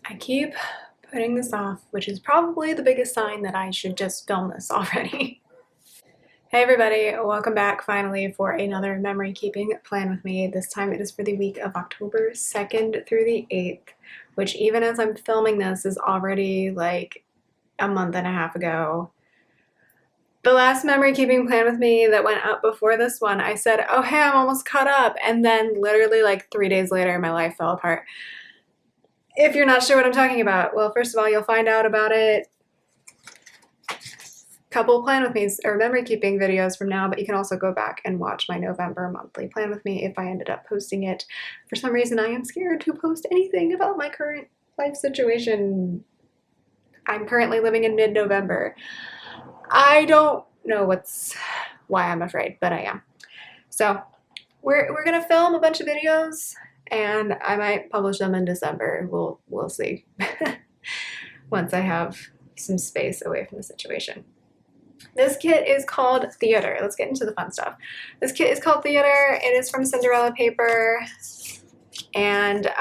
I keep putting this off, which is probably the biggest sign that I should just film this already. Hey everybody, welcome back finally for another memory keeping plan with me. This time it is for the week of October 2nd through the 8th, which even as I'm filming this is already like a month and a half ago. The last memory keeping plan with me that went up before this one, I said, oh hey, I'm almost caught up, and then literally like 3 days later my life fell apart. If you're not sure what I'm talking about, well, first of all, you'll find out about it couple plan with me or memory keeping videos from now, but you can also go back and watch my November monthly plan with me if I ended up posting it. For some reason, I am scared to post anything about my current life situation. I'm currently living in mid-November. I don't know why I'm afraid, but I am. So we're gonna film a bunch of videos and I might publish them in December. We'll see once I have some space away from the situation. This kit is called Theater. Let's get into the fun stuff. This kit is called Theater. It is from Cinderella paper. And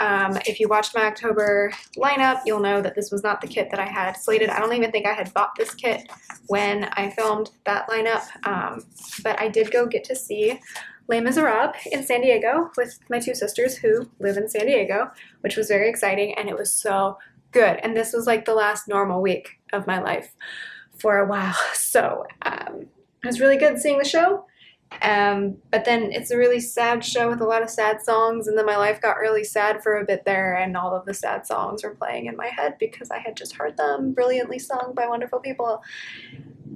if you watched my October lineup, you'll know that this was not the kit that I had slated. I don't even think I had bought this kit when I filmed that lineup. But I did go get to see Les Miserables in San Diego with my two sisters who live in San Diego, which was very exciting, and it was so good. And this was like the last normal week of my life for a while. So it was really good seeing the show. But then it's a really sad show with a lot of sad songs, and then my life got really sad for a bit there, and all of the sad songs were playing in my head because I had just heard them brilliantly sung by wonderful people.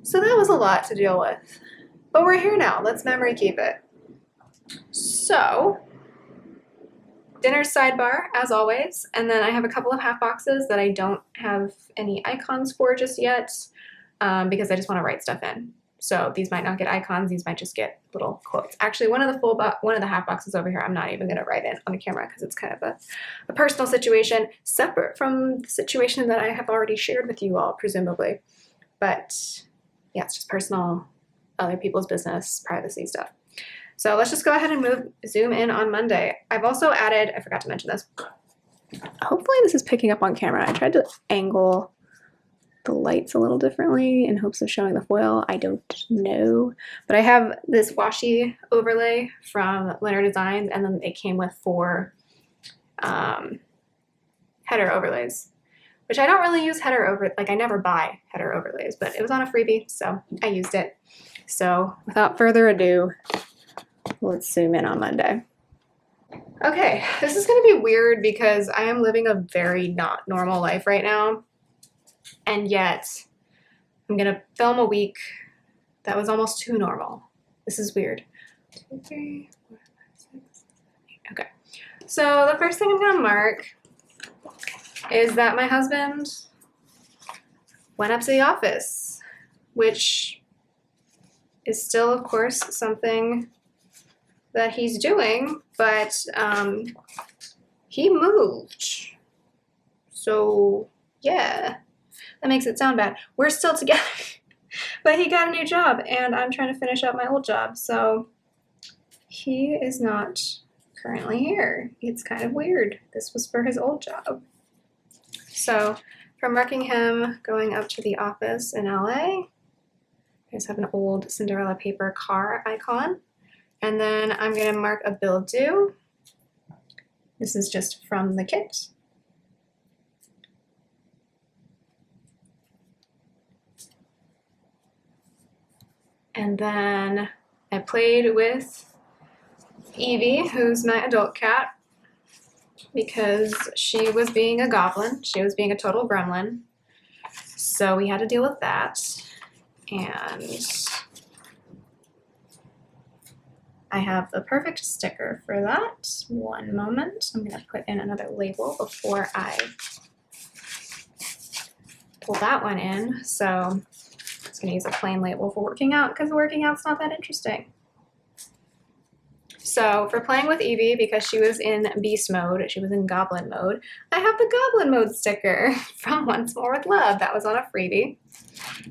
So that was a lot to deal with. But we're here now. Let's memory keep it. So dinner sidebar, as always, and then I have a couple of half boxes that I don't have any icons for just yet because I just want to write stuff in. So these might not get icons, these might just get little quotes. Actually, one of the half boxes over here, I'm not even going to write in on the camera because it's kind of a personal situation, separate from the situation that I have already shared with you all, presumably. But yeah, it's just personal, other people's business, privacy stuff. So let's just go ahead and zoom in on Monday. I've also added, I forgot to mention this. Hopefully this is picking up on camera. I tried to angle the lights a little differently in hopes of showing the foil. I don't know. But I have this washi overlay from Leonard Designs, and then it came with 4 header overlays, which I don't really use I never buy header overlays, but it was on a freebie, so I used it. So without further ado, let's zoom in on Monday. Okay, this is gonna be weird because I am living a very not normal life right now. And yet, I'm gonna film a week that was almost too normal. This is weird. 2, 3, 4, 5, 6, 7, 8. Okay. So the first thing I'm gonna mark is that my husband went up to the office, which is still, of course, something that he's doing, but he moved. So yeah. That makes it sound bad. We're still together, but he got a new job and I'm trying to finish up my old job. So he is not currently here. It's kind of weird. This was for his old job. So from marking him going up to the office in LA, I just have an old Cinderella paper car icon. And then I'm gonna mark a bill due. This is just from the kit. And then I played with Evie, who's my adult cat, because she was being a goblin. She was being a total gremlin. So we had to deal with that. And I have the perfect sticker for that. One moment. I'm going to put in another label before I pull that one in. So I'm gonna use a plain label for working out because working out's not that interesting. So for playing with Evie, because she was in beast mode, she was in goblin mode, I have the goblin mode sticker from Once More with Love. That was on a freebie.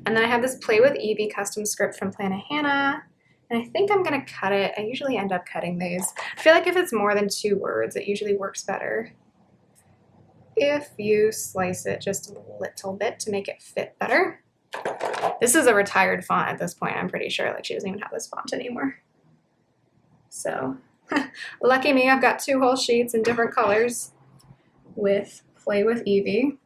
And then I have this Play with Evie custom script from Planet Hannah. And I think I'm gonna cut it. I usually end up cutting these. I feel like if it's more than 2 words, it usually works better. if you slice it just a little bit to make it fit better. This is a retired font at this point, I'm pretty sure. Like, she doesn't even have this font anymore. So, lucky me, I've got 2 whole sheets in different colors with Play with Evie.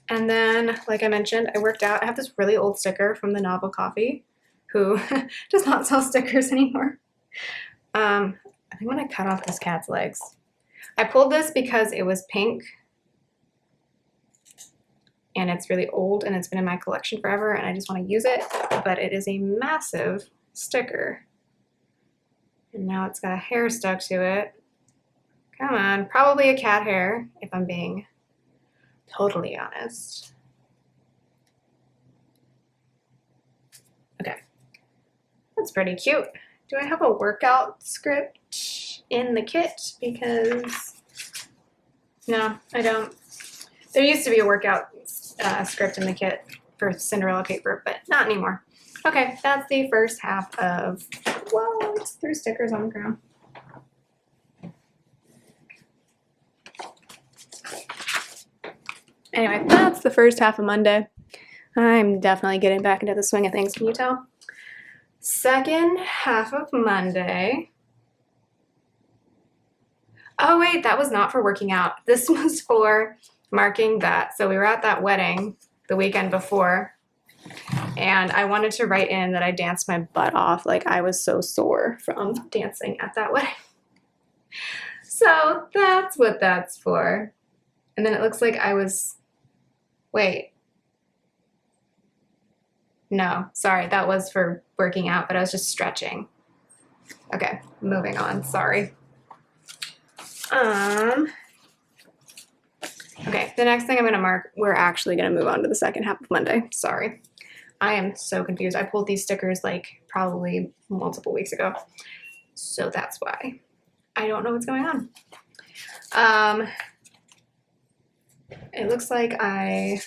And then, like I mentioned, I worked out. I have this really old sticker from the Novel Coffee, who does not sell stickers anymore. I think when I cut off this cat's legs, I pulled this because it was pink and it's really old and it's been in my collection forever and I just want to use it, but it is a massive sticker. And now it's got a hair stuck to it. Come on, probably a cat hair, if I'm being totally honest. Okay, that's pretty cute. Do I have a workout script in the kit? Because no, I don't. There used to be a workout script in the kit for Cinderella paper, but not anymore. Okay, that's the first half of, well, I just threw stickers on the ground. Anyway, that's the first half of Monday. I'm definitely getting back into the swing of things, can you tell? Second half of Monday. Oh wait, that was not for working out. This was for marking that. So we were at that wedding the weekend before, and I wanted to write in that I danced my butt off. Like, I was so sore from dancing at that wedding. So that's what that's for. And then it looks like I was, wait. No, sorry, that was for working out, but I was just stretching. Okay, moving on, sorry. Okay, the next thing I'm gonna mark, we're actually gonna move on to the second half of Monday. Sorry. I am so confused. I pulled these stickers like probably multiple weeks ago. So that's why. I don't know what's going on. It looks like I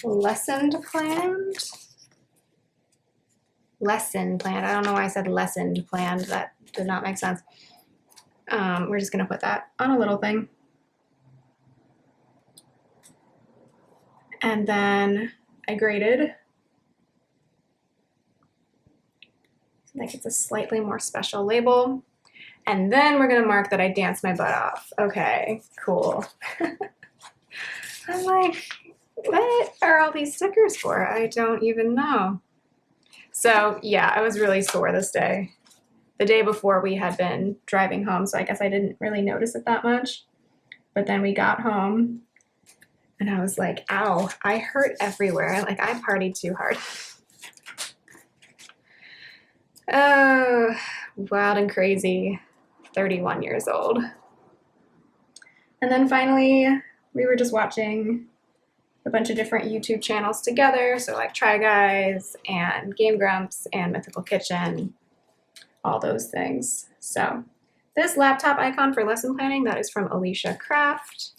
lesson planned. I don't know why I said lessened planned. That did not make sense. We're just gonna put that on a little thing. And then I graded. Like, it's a slightly more special label. And then we're gonna mark that I danced my butt off. Okay, cool. I'm like, what are all these stickers for? I don't even know. So yeah, I was really sore this day. The day before we had been driving home, so I guess I didn't really notice it that much. But then we got home and I was like, ow, I hurt everywhere. Like, I partied too hard. Oh, wild and crazy, 31 years old. And then finally, we were just watching a bunch of different YouTube channels together. So like Try Guys and Game Grumps and Mythical Kitchen, all those things. So this laptop icon for lesson planning, that is from Alicia Craft.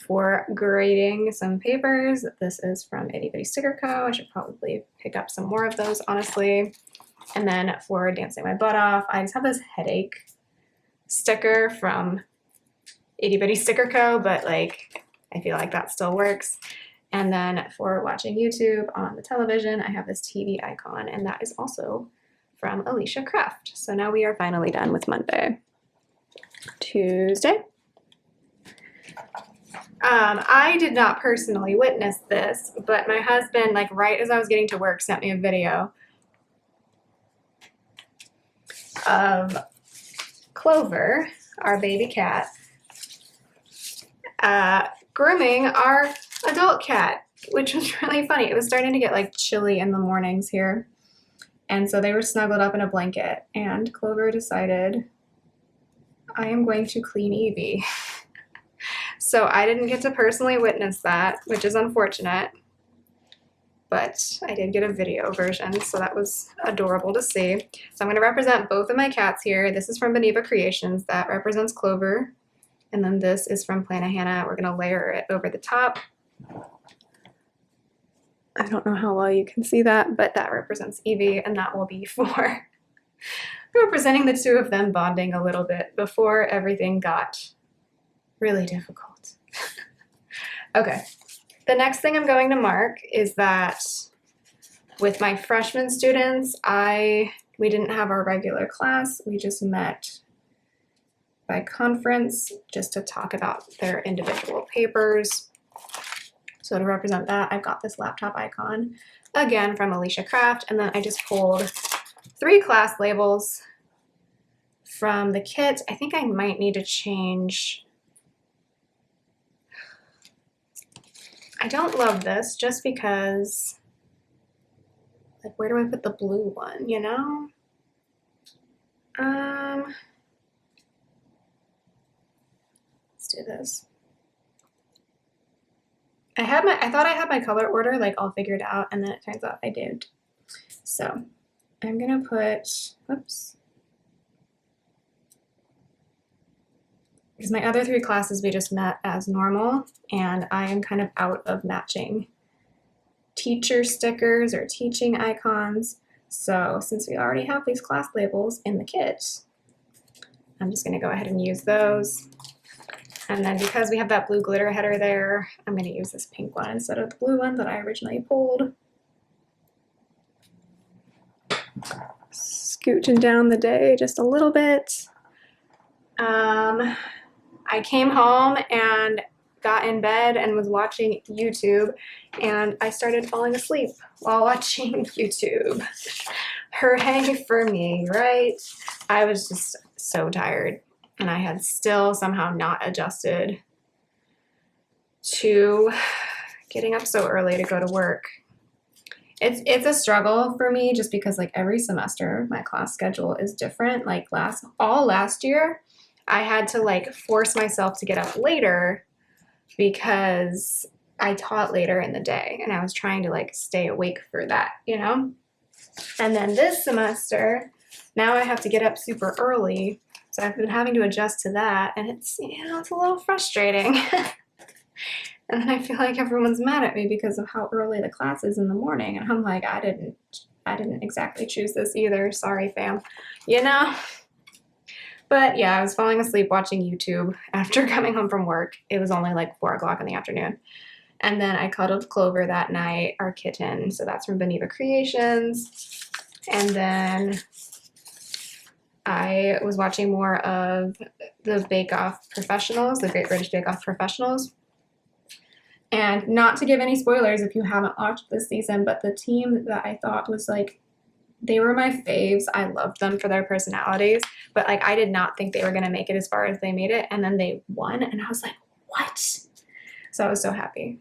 For grading some papers, this is from Itty Bitty Sticker Co. I should probably pick up some more of those, honestly. And then for dancing my butt off, I just have this headache sticker from Itty Bitty Sticker Co., but like, I feel like that still works. And then for watching YouTube on the television, I have this TV icon, and that is also from Alicia Craft. So now we are finally done with Monday. Tuesday. I did not personally witness this, but my husband, like right as I was getting to work, sent me a video of Clover, our baby cat, grooming our adult cat, which was really funny. It was starting to get like chilly in the mornings here. And so they were snuggled up in a blanket, and Clover decided, I am going to clean Evie. So I didn't get to personally witness that, which is unfortunate, but I did get a video version, so that was adorable to see. So I'm going to represent both of my cats here. This is from Beneva Creations, that represents Clover, and then this is from Plana Hannah. We're going to layer it over the top. I don't know how well you can see that, but that represents Evie, and that will be for representing the two of them bonding a little bit before everything got really difficult. Okay, the next thing I'm going to mark is that with my freshman students, we didn't have our regular class. We just met by conference just to talk about their individual papers. So to represent that, I've got this laptop icon, again from Alicia Craft, and then I just pulled 3 class labels from the kit. I think I might need to change. I don't love this just because, like, where do I put the blue one, you know? Let's do this. I thought I had my color order like all figured out, and then it turns out I didn't. So I'm gonna put, whoops. Because my other 3 classes we just met as normal, and I am kind of out of matching teacher stickers or teaching icons. So since we already have these class labels in the kit, I'm just gonna go ahead and use those. And then because we have that blue glitter header there, I'm gonna use this pink one instead of the blue one that I originally pulled. Scooching down the day just a little bit. I came home and got in bed and was watching YouTube, and I started falling asleep while watching YouTube. Hooray for me, right? I was just so tired, and I had still somehow not adjusted to getting up so early to go to work. It's a struggle for me just because like every semester my class schedule is different. Like last year, I had to like force myself to get up later because I taught later in the day, and I was trying to like stay awake for that, you know? And then this semester, now I have to get up super early, so I've been having to adjust to that, and it's, you know, it's a little frustrating. And then I feel like everyone's mad at me because of how early the class is in the morning, and I'm like, I didn't exactly choose this either. Sorry, fam. You know? But yeah, I was falling asleep watching YouTube after coming home from work. It was only like 4 o'clock in the afternoon. And then I cuddled Clover that night, our kitten. So that's from Beneva Creations. And then I was watching more of the Bake Off Professionals, the Great British Bake Off Professionals. And not to give any spoilers if you haven't watched this season, but the team that I thought was like, they were my faves. I loved them for their personalities, but like I did not think they were going to make it as far as they made it. And then they won, and I was like, what? So I was so happy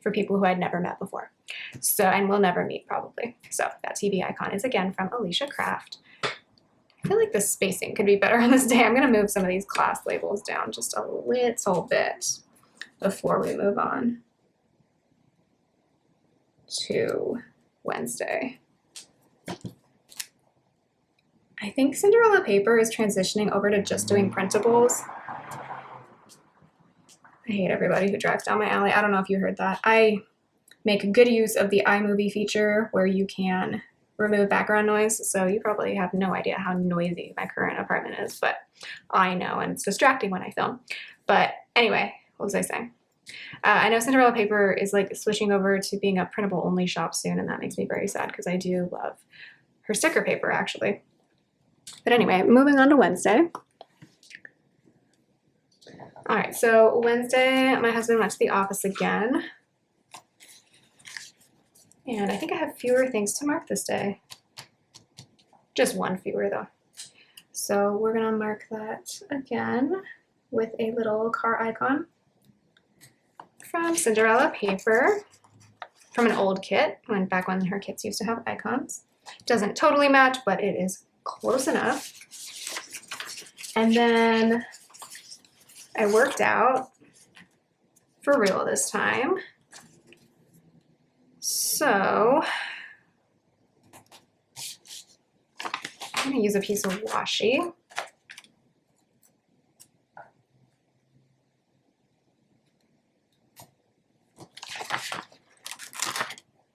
for people who I'd never met before. So, and will never meet probably. So that TV icon is again from Alicia Craft. I feel like the spacing could be better on this day. I'm going to move some of these class labels down just a little bit before we move on to Wednesday. I think Cinderella paper is transitioning over to just doing printables. I hate everybody who drives down my alley. I don't know if you heard that. I make good use of the iMovie feature where you can remove background noise. So you probably have no idea how noisy my current apartment is, but I know, and it's distracting when I film. But anyway, what was I saying? I know Cinderella paper is like switching over to being a printable only shop soon, and that makes me very sad because I do love her sticker paper actually. But anyway, moving on to Wednesday. All right, so Wednesday, my husband went to the office again. And I think I have fewer things to mark this day. Just one fewer though. So we're gonna mark that again with a little car icon from Cinderella paper, from an old kit, back when her kits used to have icons. Doesn't totally match, but it is close enough. And then I worked out for real this time. So I'm gonna use a piece of washi.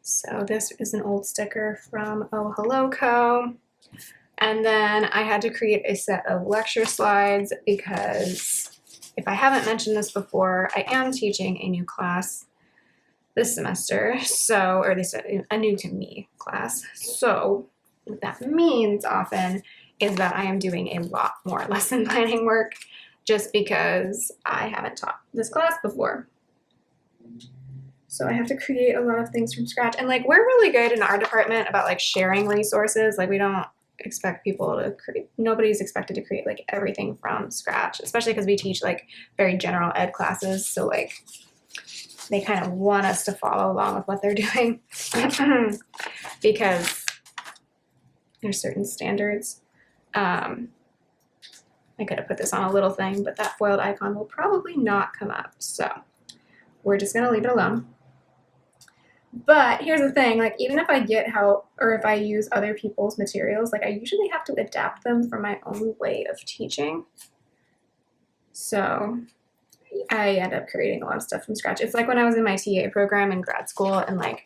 So this is an old sticker from Oh Hello Co. And then I had to create a set of lecture slides because if I haven't mentioned this before, I am teaching a new class this semester, so, or at least a new to me class. So what that means often is that I am doing a lot more lesson planning work just because I haven't taught this class before. So I have to create a lot of things from scratch. And like, we're really good in our department about like sharing resources. Like, we don't expect people to create, nobody's expected to create like everything from scratch, especially because we teach like very general ed classes. So like, they kind of want us to follow along with what they're doing because there's certain standards. I could have put this on a little thing, but that foiled icon will probably not come up. So we're just going to leave it alone. But here's the thing, like, even if I get help or if I use other people's materials, like, I usually have to adapt them for my own way of teaching. So I end up creating a lot of stuff from scratch. It's like when I was in my TA program in grad school, and like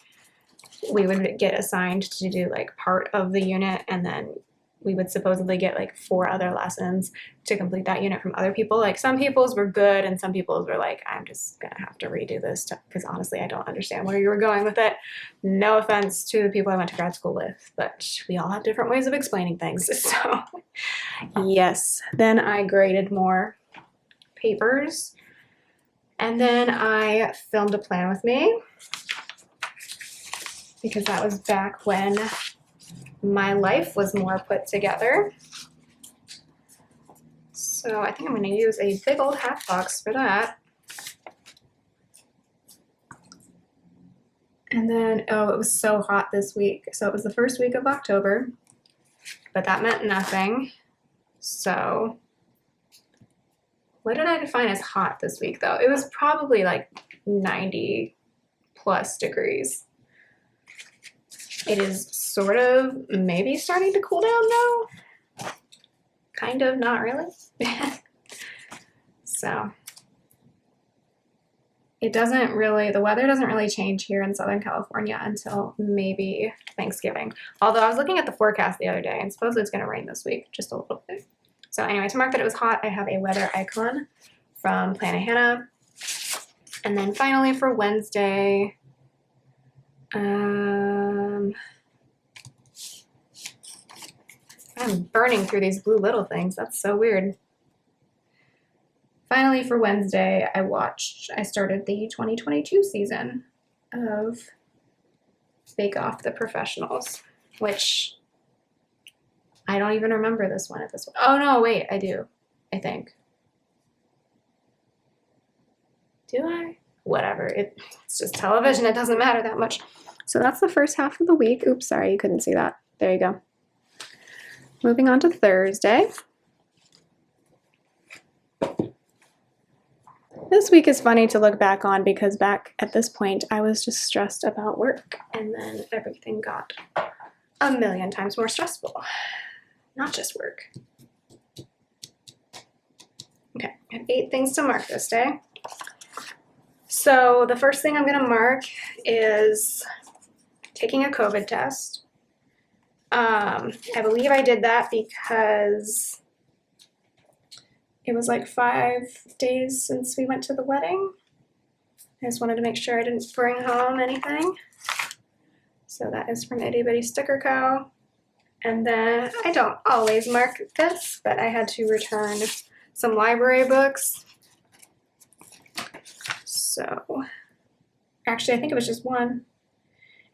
we would get assigned to do like part of the unit, and then we would supposedly get like 4 other lessons to complete that unit from other people. Like, some people's were good and some people's were like, I'm just gonna have to redo this because honestly I don't understand where you were going with it. No offense to the people I went to grad school with, but we all have different ways of explaining things. So yes, then I graded more papers, and then I filmed a plan with me because that was back when my life was more put together. So I think I'm going to use a big old half box for that. And then, oh, it was so hot this week. So it was the first week of October, but that meant nothing. So what did I define as hot this week though? It was probably like 90 plus degrees. It is sort of maybe starting to cool down now. Kind of, not really. So it doesn't really, the weather doesn't really change here in Southern California until maybe Thanksgiving. Although I was looking at the forecast the other day and supposedly it's going to rain this week, just a little bit. So anyway, to mark that it was hot, I have a weather icon from Planet Hannah. And then finally for Wednesday, I'm burning through these blue little things. That's so weird. Finally for Wednesday, I started the 2022 season of Bake Off the Professionals, which I don't even remember this one at this point. Oh no, wait, I do, I think. Do I? Whatever, it's just television, it doesn't matter that much. So that's the first half of the week. Oops, sorry, you couldn't see that. There you go. Moving on to Thursday. This week is funny to look back on because back at this point, I was just stressed about work, and then everything got a million times more stressful. Not just work. Okay, I have 8 things to mark this day. So the first thing I'm going to mark is taking a COVID test. I believe I did that because it was like 5 days since we went to the wedding. I just wanted to make sure I didn't bring home anything. So that is from Itty Bitty Sticker Co. And then I don't always mark this, but I had to return some library books. So actually, I think it was just one.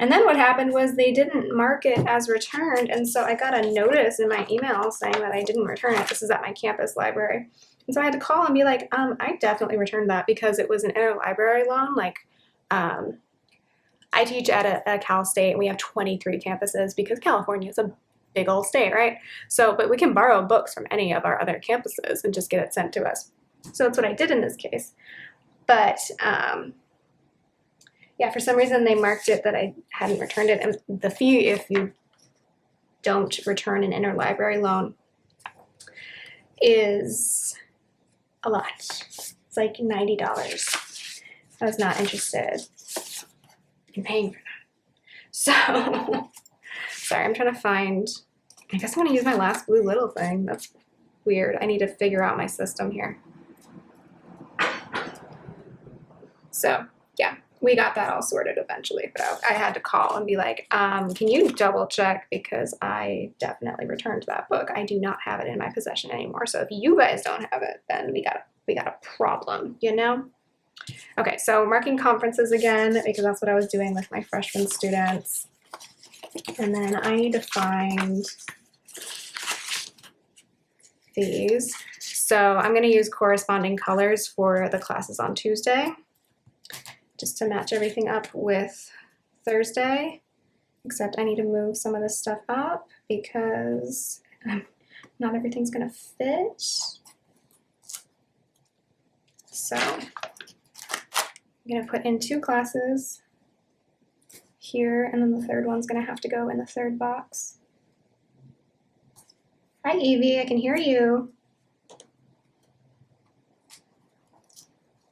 And then what happened was they didn't mark it as returned, and so I got a notice in my email saying that I didn't return it. This is at my campus library. And so I had to call and be like, I definitely returned that because it was an interlibrary loan. Like, I teach at a Cal State, and we have 23 campuses because California is a big old state, right? So, but we can borrow books from any of our other campuses and just get it sent to us. So that's what I did in this case. But yeah, for some reason they marked it that I hadn't returned it. And the fee if you don't return an interlibrary loan is a lot. It's like $90. I was not interested in paying for that. So, sorry, I'm trying to find, I guess I'm going to use my last blue little thing. That's weird. I need to figure out my system here. So yeah, we got that all sorted eventually, but I had to call and be like, can you double check, because I definitely returned that book. I do not have it in my possession anymore. So if you guys don't have it, then we got a problem, you know? Okay, so marking conferences again, because that's what I was doing with my freshman students. And then I need to find these. So I'm going to use corresponding colors for the classes on Tuesday, just to match everything up with Thursday, except I need to move some of this stuff up because not everything's going to fit. So I'm going to put in 2 classes here, and then the third one's going to have to go in the third box. Hi, Evie, I can hear you.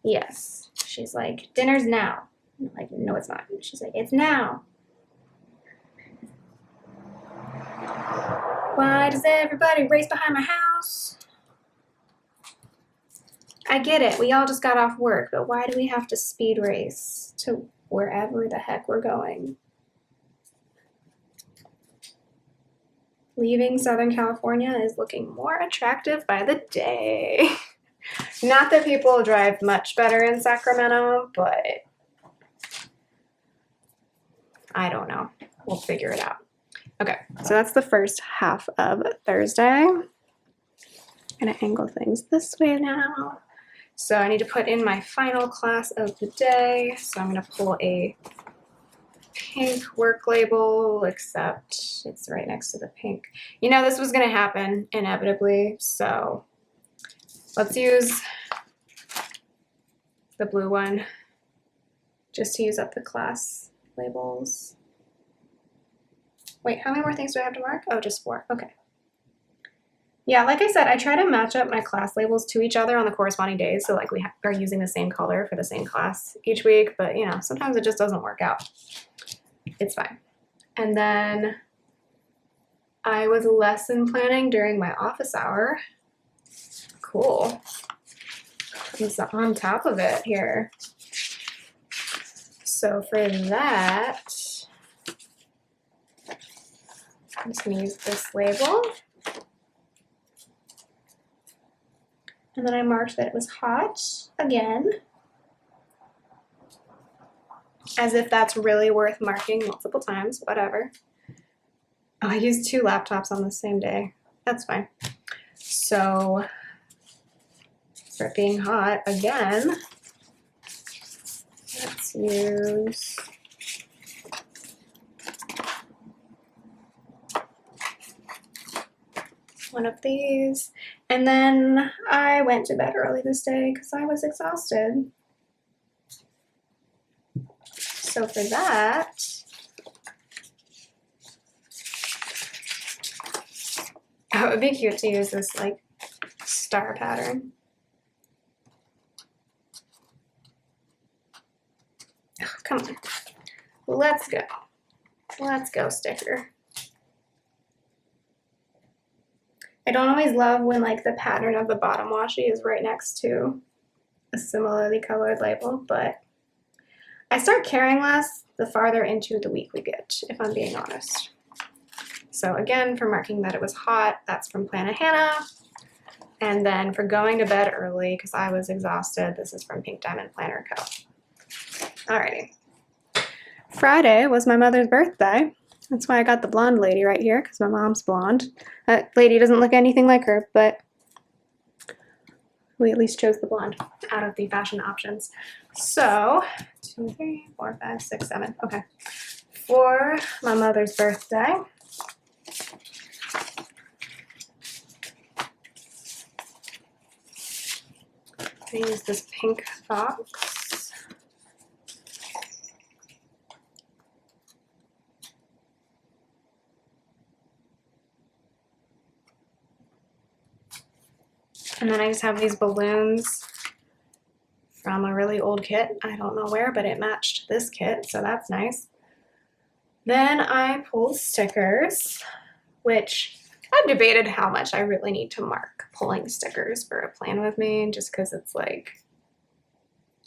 Yes, she's like, dinner's now. I'm like, no, it's not. She's like, it's now. Why does everybody race behind my house? I get it, we all just got off work, but why do we have to speed race to wherever the heck we're going? Leaving Southern California is looking more attractive by the day. Not that people drive much better in Sacramento, but I don't know. We'll figure it out. Okay, so that's the first half of Thursday. I'm gonna angle things this way now. So I need to put in my final class of the day. So I'm gonna pull a pink work label, except it's right next to the pink. You know, this was gonna happen inevitably, so let's use the blue one just to use up the class labels. Wait, how many more things do I have to mark? Oh, just 4, okay. Yeah, like I said, I try to match up my class labels to each other on the corresponding days, so like we are using the same color for the same class each week, but you know, sometimes it just doesn't work out. It's fine. And then I was lesson planning during my office hour. Cool. I'm on top of it here. So for that, I'm just gonna use this label. And then I marked that it was hot again, as if that's really worth marking multiple times, whatever. Oh, I used 2 laptops on the same day. That's fine. So for it being hot again, let's use one of these. And then I went to bed early this day because I was exhausted. So for that, oh, it would be cute to use this like star pattern. Oh, come on, let's go. Let's go, sticker. I don't always love when like the pattern of the bottom washi is right next to a similarly colored label, but I start caring less the farther into the week we get, if I'm being honest. So again, for marking that it was hot, that's from Planet Hannah. And then for going to bed early, because I was exhausted, this is from Pink Diamond Planner Co. Alrighty. Friday was my mother's birthday. That's why I got the blonde lady right here, because my mom's blonde. That lady doesn't look anything like her, but we at least chose the blonde out of the fashion options. So, 2, 3, 4, 5, 6, 7. Okay. For my mother's birthday, I use this pink box. And then I just have these balloons from a really old kit. I don't know where, but it matched this kit, so that's nice. Then I pulled stickers, which I've debated how much I really need to mark pulling stickers for a plan with me, just because it's like,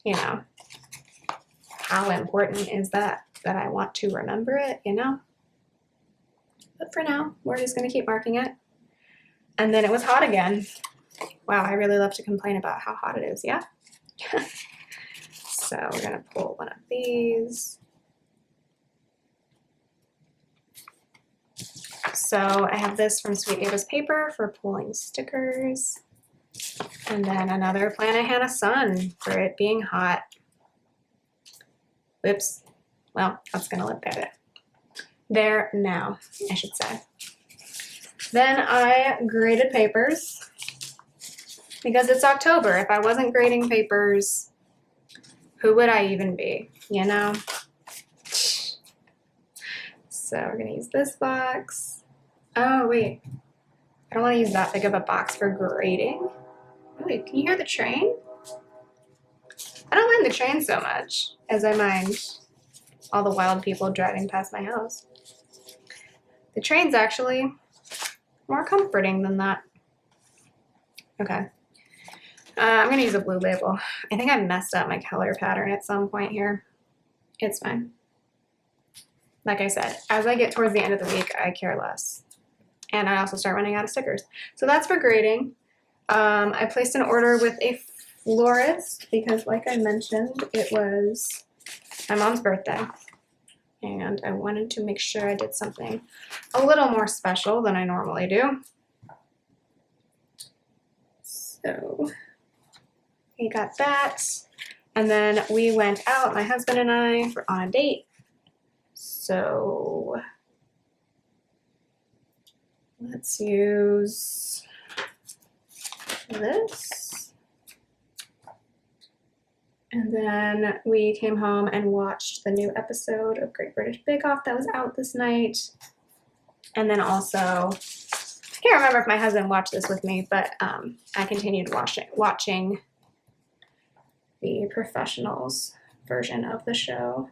you know, how important is that I want to remember it, you know? But for now, we're just gonna keep marking it. And then it was hot again. Wow, I really love to complain about how hot it is, yeah? So we're gonna pull one of these. So I have this from Sweet Ava's Paper for pulling stickers. And then another Planet Hannah Sun for it being hot. Whoops. Well, I was gonna look at it. There now, I should say. Then I graded papers because it's October. If I wasn't grading papers, who would I even be, you know? So we're gonna use this box. Oh, wait. I don't wanna use that big of a box for grading. Really, can you hear the train? I don't mind the train so much as I mind all the wild people driving past my house. The train's actually more comforting than that. Okay. I'm gonna use a blue label. I think I messed up my color pattern at some point here. It's fine. Like I said, as I get towards the end of the week, I care less. And I also start running out of stickers. So that's for grading. I placed an order with a florist because, like I mentioned, it was my mom's birthday. And I wanted to make sure I did something a little more special than I normally do. So we got that. And then we went out, my husband and I, on a date. So let's use this. And then we came home and watched the new episode of Great British Bake Off that was out this night. And then also, I can't remember if my husband watched this with me, but I continued watching the Professionals version of the show.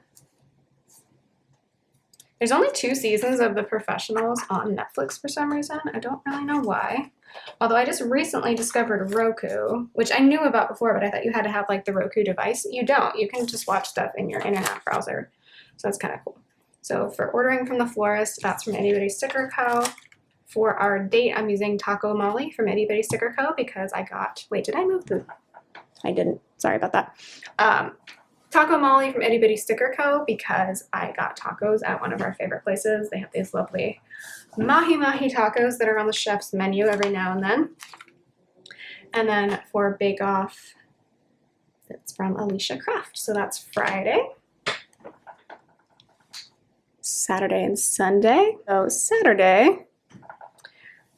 There's only 2 seasons of The Professionals on Netflix for some reason. I don't really know why. Although I just recently discovered Roku, which I knew about before, but I thought you had to have like the Roku device. You don't. You can just watch stuff in your internet browser. So that's kind of cool. So for ordering from the florist, that's from Itty Bitty Sticker Co. For our date, I'm using Taco Molly from Itty Bitty Sticker Co. because I got, wait, did I move the, I didn't. Sorry about that. Taco Molly from Itty Bitty Sticker Co. because I got tacos at one of our favorite places. They have these lovely mahi mahi tacos that are on the chef's menu every now and then. And then for Bake Off, it's from Alicia Craft. So that's Friday, Saturday, and Sunday. So Saturday,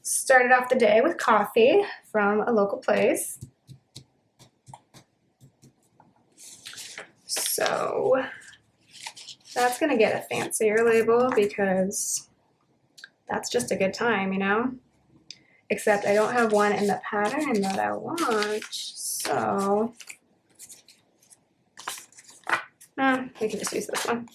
started off the day with coffee from a local place. So that's gonna get a fancier label because that's just a good time, you know? Except I don't have one in the pattern that I want, so we can just use this one.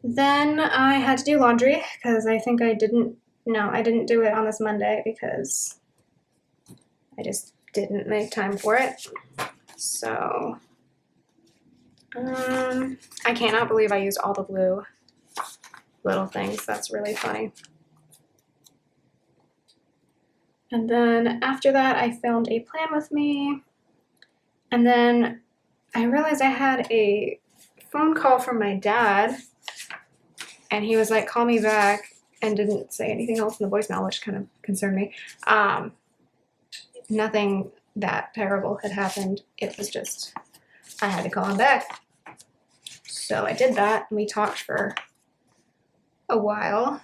Then I had to do laundry because I think I didn't do it on this Monday because I just didn't make time for it. So I cannot believe I used all the blue little things. That's really funny. And then after that, I filmed a plan with me. And then I realized I had a phone call from my dad. And he was like, call me back, and didn't say anything else in the voicemail, which kind of concerned me. Nothing that terrible had happened. It was just, I had to call him back. So I did that, and we talked for a while.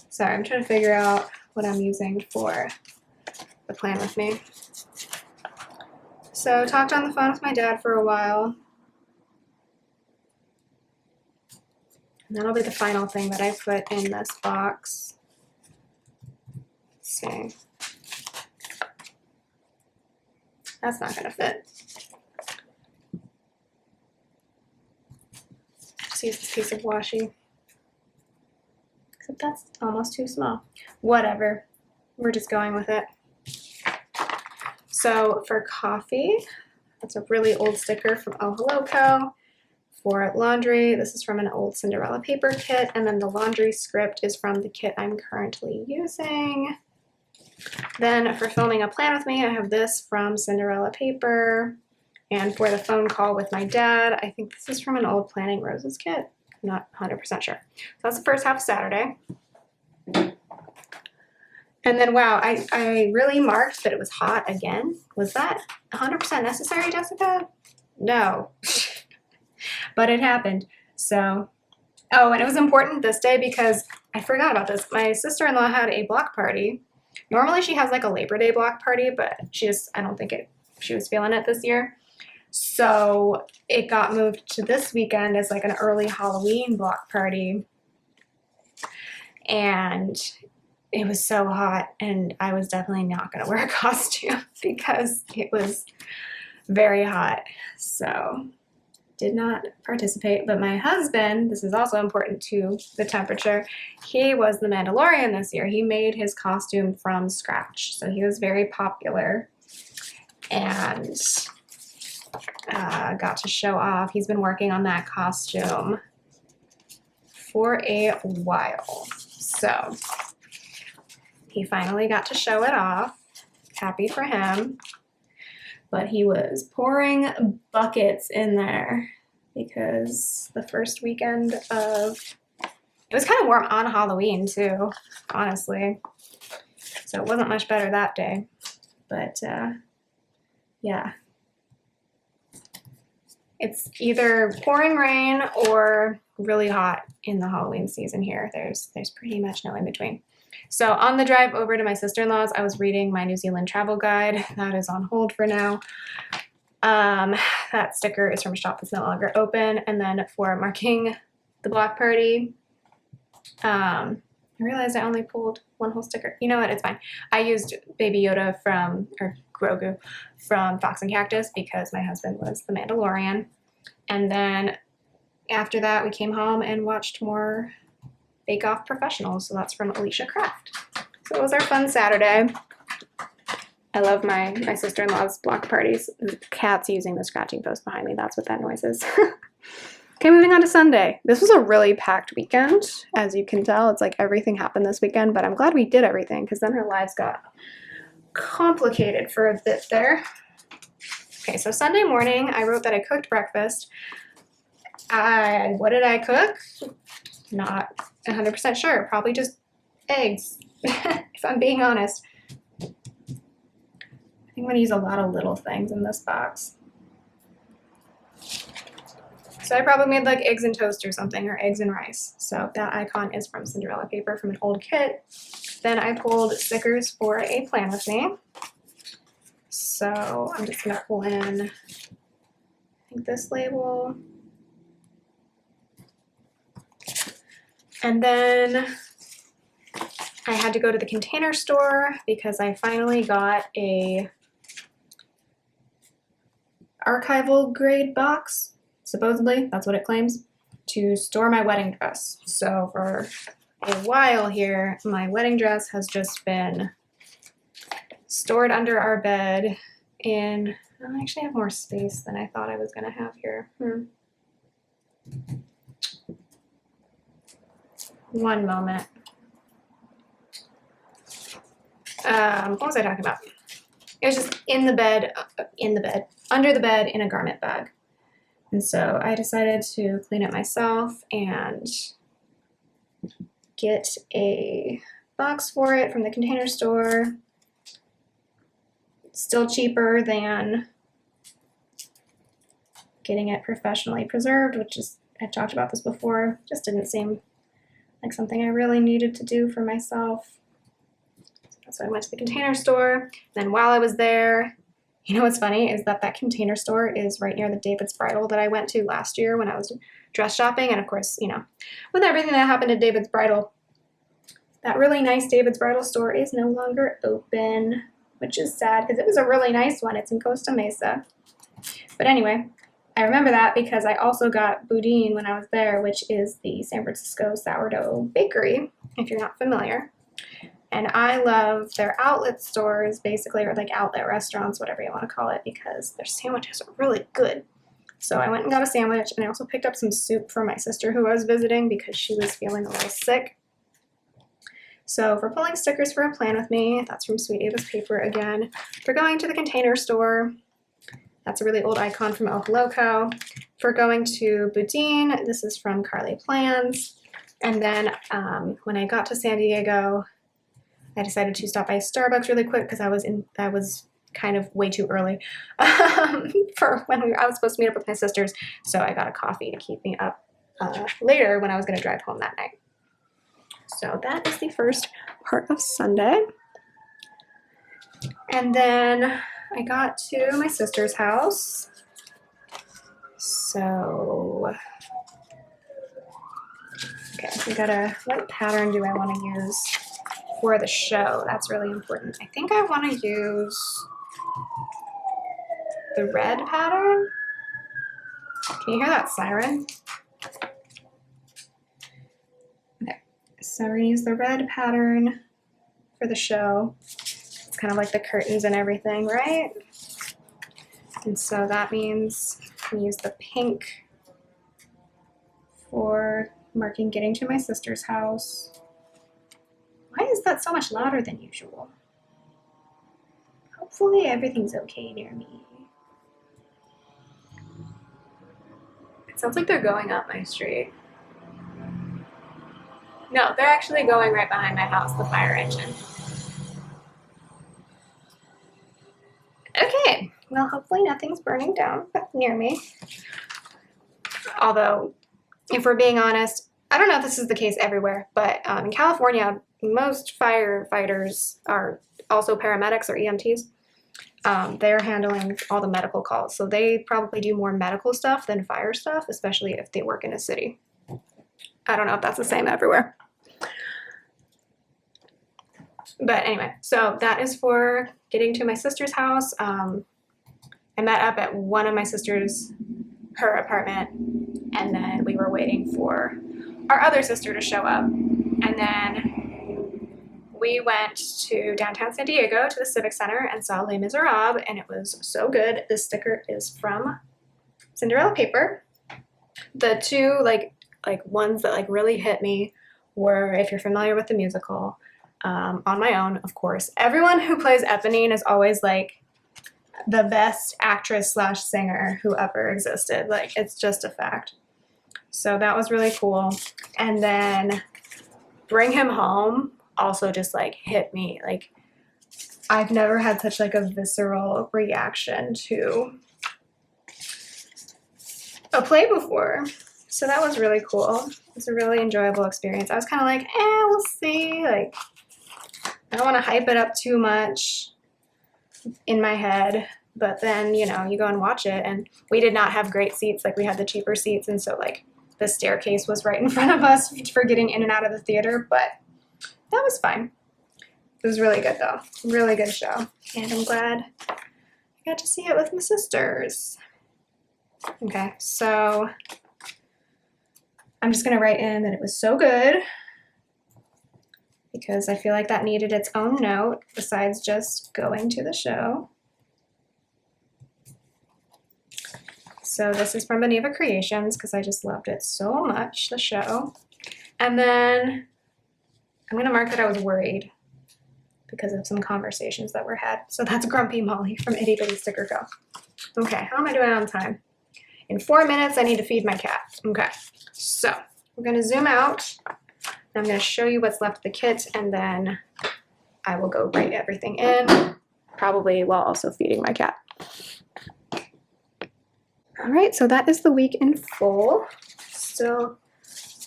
Sorry, I'm trying to figure out what I'm using for the plan with me. So talked on the phone with my dad for a while. And that'll be the final thing that I put in this box. Let's see. That's not gonna fit. Just use this piece of washi. Except that's almost too small. Whatever. We're just going with it. So for coffee, That's a really old sticker from Oh Hello Co. For laundry, this is from an old Cinderella paper kit, and then the laundry script is from the kit I'm currently using. Then for filming a plan with me, I have this from Cinderella paper. And for the phone call with my dad, I think this is from an old Planning Roses kit. I'm not 100% sure. So that's the first half of Saturday. And then, wow, I really marked that it was hot again. Was that 100% necessary, Jessica? No. But it happened. So, oh, and it was important this day because I forgot about this. My sister-in-law had a block party. Normally she has like a Labor Day block party, but I don't think she was feeling it this year. So it got moved to this weekend as like an early Halloween block party. And it was so hot, and I was definitely not going to wear a costume because it was very hot. So did not participate. But my husband, this is also important to the temperature, he was the Mandalorian this year. He made his costume from scratch. So he was very popular and got to show off. He's been working on that costume for a while. So he finally got to show it off. Happy for him. But he was pouring buckets in there because the first weekend of, it was kind of warm on Halloween too, honestly. So it wasn't much better that day. But yeah. It's either pouring rain or really hot in the Halloween season here. There's pretty much no in between. So on the drive over to my sister-in-law's, I was reading my New Zealand travel guide. That is on hold for now. That sticker is from a shop that's no longer open. And then for marking the block party, I realized I only pulled one whole sticker. You know what? It's fine. I used Baby Yoda or Grogu from Fox and Cactus because my husband was the Mandalorian. And then after that, we came home and watched more Bake Off Professionals. So that's from Alicia Kraft. So it was our fun Saturday. I love my sister-in-law's block parties. The cat's using the scratching post behind me. That's what that noise is. Okay, moving on to Sunday. This was a really packed weekend. As you can tell, it's like everything happened this weekend, but I'm glad we did everything because then our lives got complicated for a bit there. Okay, so Sunday morning, I wrote that I cooked breakfast. What did I cook? Not 100% sure. Probably just eggs, if I'm being honest. I think I'm going to use a lot of little things in this box. So I probably made like eggs and toast or something, or eggs and rice. So that icon is from Cinderella paper from an old kit. Then I pulled stickers for a plan with me. So I'm just going to pull in, I think, this label. And then I had to go to the Container Store because I finally got a archival grade box. Supposedly, that's what it claims, to store my wedding dress. So for a while here, my wedding dress has just been stored under our bed in, I actually have more space than I thought I was going to have here. One moment. What was I talking about? It was just under the bed in a garment bag. And so I decided to clean it myself and get a box for it from the Container Store. Still cheaper than getting it professionally preserved, which is, I've talked about this before, just didn't seem like something I really needed to do for myself. So I went to the Container Store. Then while I was there, you know what's funny is that Container Store is right near the David's Bridal that I went to last year when I was dress shopping. And of course, you know, with everything that happened at David's Bridal, that really nice David's Bridal store is no longer open, which is sad because it was a really nice one. It's in Costa Mesa. But anyway, I remember that because I also got Boudin when I was there, which is the San Francisco sourdough bakery, if you're not familiar. And I love their outlet stores, basically, or like outlet restaurants, whatever you want to call it, because their sandwiches are really good. So I went and got a sandwich, and I also picked up some soup for my sister who I was visiting because she was feeling a little sick. So for pulling stickers for a plan with me, that's from Sweet Ava's Paper again. For going to the Container Store, that's a really old icon from El Loco. For going to Boudin, this is from Carly Plans. And then when I got to San Diego, I decided to stop by Starbucks really quick because I was kind of way too early for when I was supposed to meet up with my sisters. So I got a coffee to keep me up later when I was going to drive home that night. So that is the first part of Sunday. And then I got to my sister's house. So, okay, we gotta, what pattern do I want to use for the show? That's really important. I think I want to use the red pattern. Can you hear that siren? Okay, so we're gonna use the red pattern for the show. It's kind of like the curtains and everything, right? And so that means I can use the pink for marking getting to my sister's house. Why is that so much louder than usual? Hopefully everything's okay near me. It sounds like they're going up my street. No, they're actually going right behind my house, the fire engine. Okay, well, hopefully nothing's burning down near me. Although, if we're being honest, I don't know if this is the case everywhere, but in California, most firefighters are also paramedics or EMTs. They're handling all the medical calls, so they probably do more medical stuff than fire stuff, especially if they work in a city. I don't know if that's the same everywhere. But anyway, so that is for getting to my sister's house. I met up at one of my sister's, her apartment, and then we were waiting for our other sister to show up. And then we went to downtown San Diego to the Civic Center and saw Les Miserables, and it was so good. This sticker is from Cinderella Paper. The two like ones that like really hit me were, if you're familiar with the musical, On My Own, of course. Everyone who plays Eponine is always like the best actress slash singer who ever existed. Like, it's just a fact. So that was really cool. And then Bring Him Home also just like hit me. Like, I've never had such like a visceral reaction to a play before. So that was really cool. It was a really enjoyable experience. I was kind of like, we'll see. Like, I don't want to hype it up too much in my head. But then, you know, you go and watch it, and we did not have great seats. Like, we had the cheaper seats, and so like the staircase was right in front of us for getting in and out of the theater, but that was fine. It was really good though. Really good show. And I'm glad I got to see it with my sisters. Okay, so I'm just gonna write in that it was so good because I feel like that needed its own note besides just going to the show. So this is from Beneva Creations because I just loved it so much, the show. And then I'm gonna mark that I was worried because of some conversations that were had. So that's Grumpy Molly from Itty Bitty Sticker Co. Okay, how am I doing on time? In 4 minutes, I need to feed my cat. Okay, so we're gonna zoom out. I'm gonna show you what's left of the kit, and then I will go write everything in, probably while also feeding my cat. All right, so that is the week in full. Still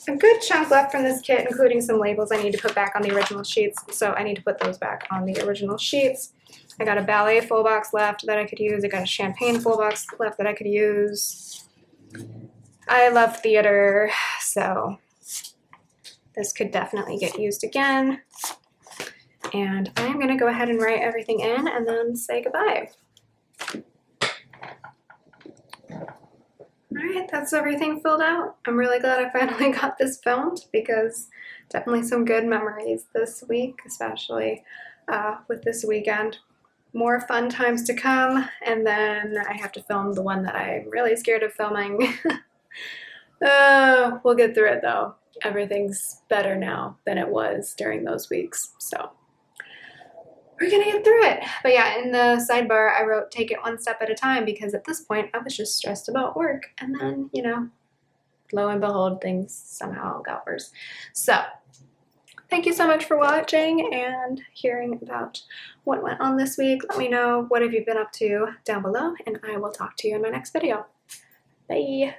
a good chunk left from this kit, including some labels I need to put back on the original sheets. So I need to put those back on the original sheets. I got a ballet full box left that I could use. I got a champagne full box left that I could use. I love theater, so this could definitely get used again. And I'm gonna go ahead and write everything in and then say goodbye. Alright, that's everything filled out. I'm really glad I finally got this filmed because definitely some good memories this week, especially with this weekend. More fun times to come, and then I have to film the one that I'm really scared of filming. We'll get through it though. Everything's better now than it was during those weeks, so we're gonna get through it. But yeah, in the sidebar, I wrote take it one step at a time because at this point I was just stressed about work. And then, you know, lo and behold, things somehow got worse. So thank you so much for watching and hearing about what went on this week. Let me know what have you been up to down below, and I will talk to you in my next video. Bye.